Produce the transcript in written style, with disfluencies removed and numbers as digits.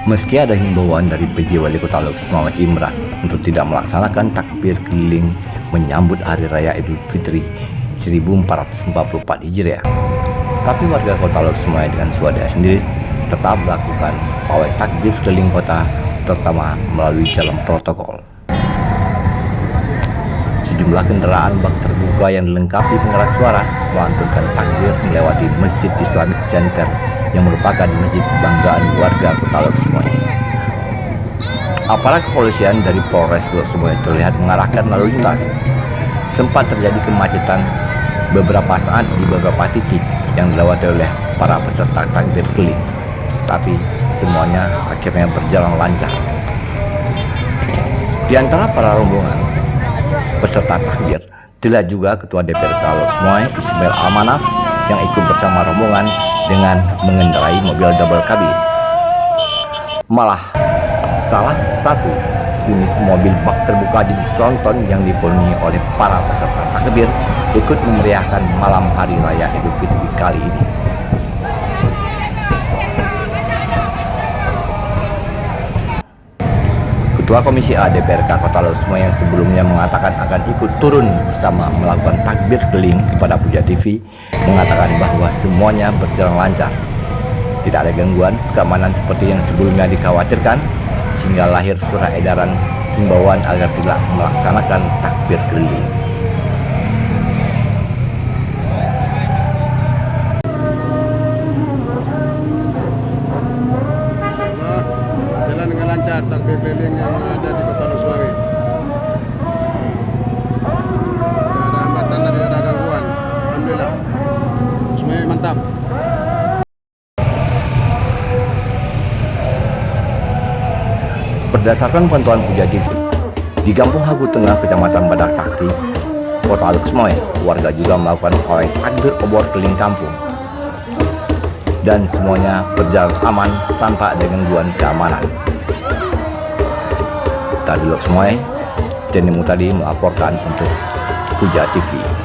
Meski ada himbauan dari PJ Wali Kota Loks Muhammad Imran untuk tidak melaksanakan takbir keliling menyambut Hari Raya Idul Fitri 1444 Hijriah, tapi warga Kota Loks dengan swadaya sendiri tetap melakukan pawai takbir keliling kota, terutama melalui jalan protokol. Sejumlah kendaraan bak terbuka yang dilengkapi pengeras suara melantunkan takbir melewati Masjid Islamic Center yang merupakan masjid kebanggaan warga Kota Loks semuanya. Aparat kepolisian dari Polres Loks semuanya terlihat mengarahkan lalu lintas. Sempat terjadi kemacetan beberapa saat di beberapa titik yang dilewati oleh para peserta takbir keliling, tapi semuanya akhirnya berjalan lancar. Di antara para rombongan peserta takbir terlihat juga Ketua DPRK Loks Ismail Almanaf yang ikut bersama rombongan dengan mengendarai mobil double cabin. Malah salah satu unit mobil bak terbuka jenis tronton yang dipenuhi oleh para peserta takbir ikut memeriahkan malam Hari Raya Idul Fitri kali ini. Ketua Komisi A DPRK Kota Loks yang sebelumnya mengatakan akan ikut turun bersama melakukan takbir keliling kepada Puja TV mengatakan bahwa semuanya berjalan lancar. Tidak ada gangguan keamanan seperti yang sebelumnya dikhawatirkan, sehingga lahir surat edaran himbauan agar tidak melaksanakan takbir keliling. Jalan dengan lancar takbir keliling yang ada di Kota Loks. Tidak ada hambatan dan tidak ada gangguan. Alhamdulillah. Semuanya mantap. Berdasarkan pantauan Puja TV, di Kampung Hagu Tengah, Kecamatan Badak Sakti, Kota Loks, warga juga melakukan pawai takbir obor keliling kampung. Dan semuanya berjalan aman tanpa ada gangguan keamanan. Dari Loks, Denny Mutadi melaporkan untuk Puja TV.